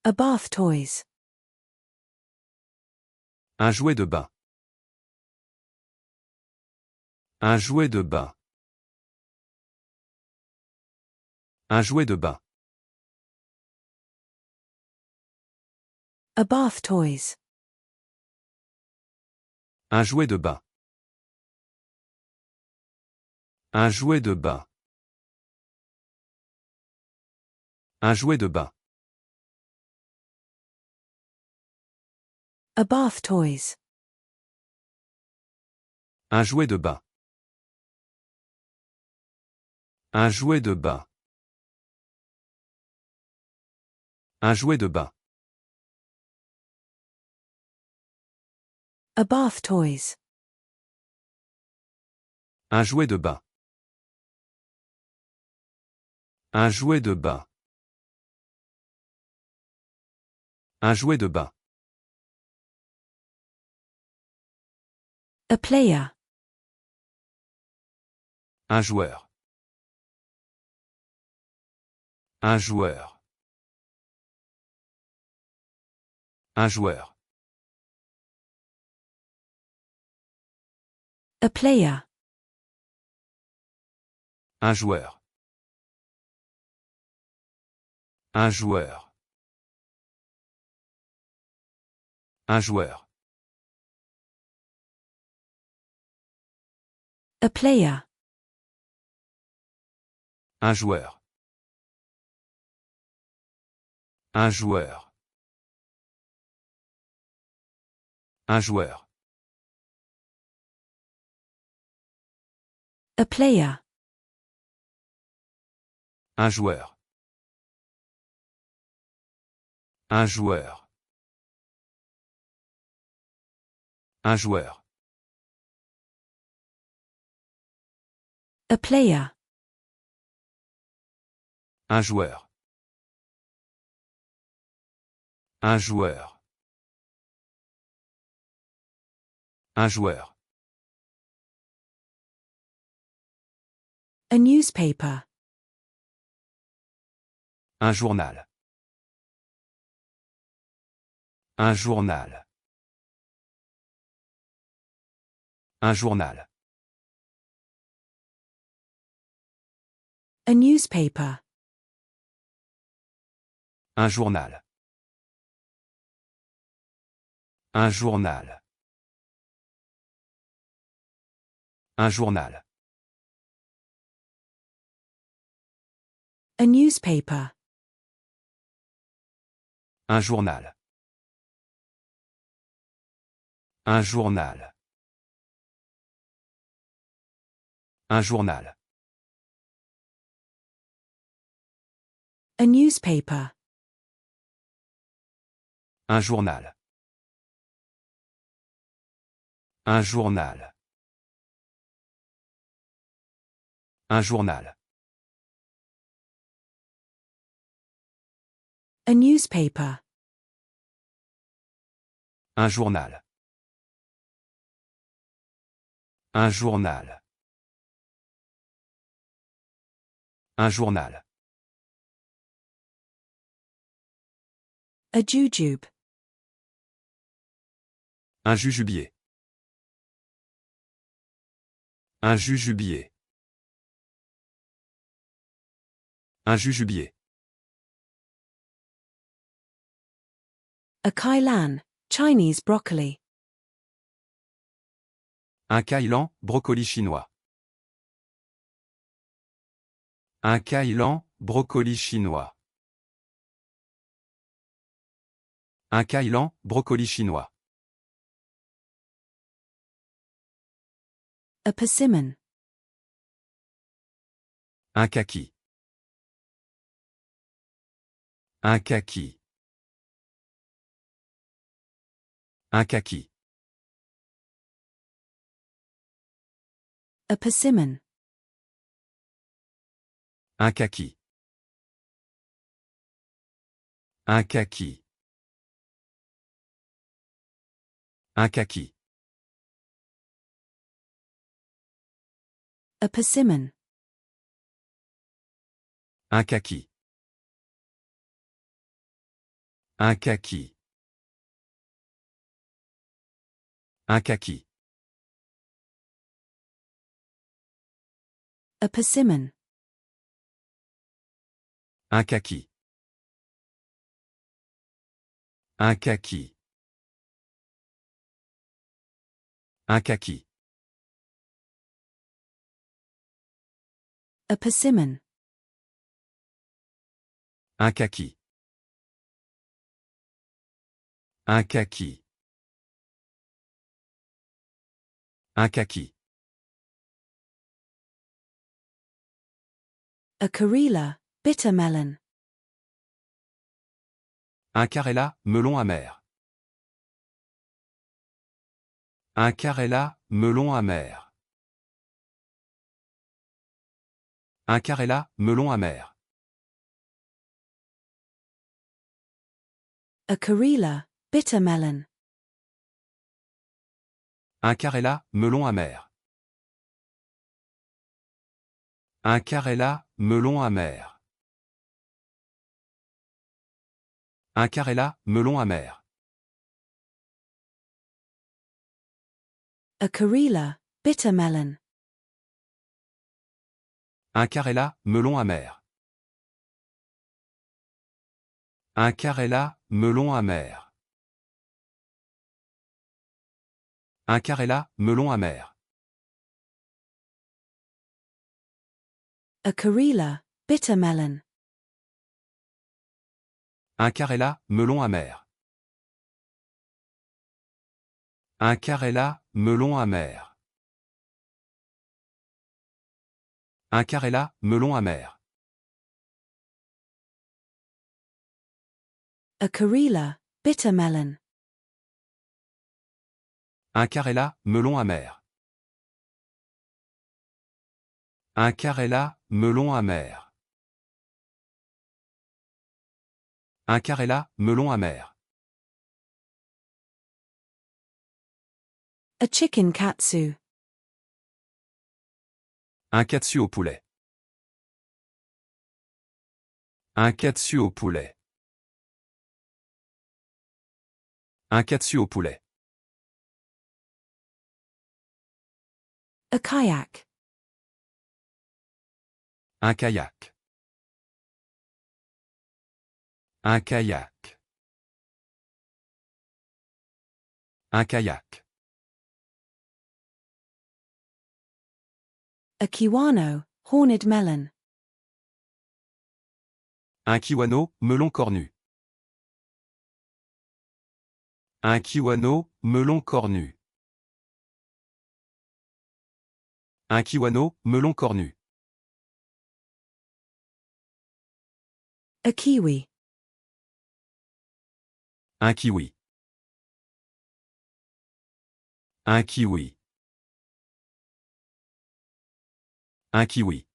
A bath toys. Un jouet de bain. Un jouet de bain. Un jouet de bain. A bath toys. Un jouet de bain. Un jouet de bain. Un jouet de bain. A bath toys. Un jouet de bain. Un jouet de bain. Un jouet de bain. A bath toys. Un jouet de bain. Un jouet de bain. Un jouet de bain. A player. Un joueur. Un joueur. Un joueur. A player. Un joueur. Un joueur. Un joueur. A player. Un joueur. Un joueur. Un joueur. A player. Un joueur. Un joueur. Un joueur. A player. Un joueur. Un joueur. Un joueur. A newspaper. Un journal. Un journal. Un journal. A newspaper. Un journal. Un journal. Un journal. A newspaper. Un journal. Un journal. Un journal. A newspaper. Un journal. Un journal. Un journal. A newspaper. Un journal. Un journal. Un journal. A jujube. Un jujubier. Un jujubier. Un jujubier. A kailan, Chinese broccoli. Un kailan, brocoli chinois. Un kailan, brocoli chinois. Un kailan, brocoli chinois. A persimmon. Un kaki. Un kaki. Un kaki. A persimmon. Un kaki. Un kaki. Un kaki. A persimmon. Un kaki. Un kaki. Un kaki. A persimmon. Un kaki. Un kaki. Un kaki. A persimmon. Un kaki. Un kaki. Un kaki. A Karela, bitter melon. Un Karela, melon amer. Un Karela, melon amer. Un Karela, melon amer. A Karela, bitter melon. Un Karela, melon amer. Un Karela, melon amer. Un Karela, melon amer. A Karela, bitter melon. Un Karela, melon amer. Un Karela, melon amer. Un Karela, melon amer. A Karela, bitter melon. Un Karela, melon amer. Un Karela, melon amer. Un Karela, melon amer. A Karela, bitter melon. Un Karela, melon amer. Un Karela, melon amer. Un Karela, melon amer. A chicken katsu. Un katsu au poulet. Un katsu au poulet. Un katsu au poulet. A kayak. Un kayak. Un kayak. Un kayak. A kiwano, horned melon. Un kiwano, melon cornu. Un kiwano, melon cornu. Un kiwano, melon cornu. A kiwi. Un kiwi. Un kiwi. Un kiwi.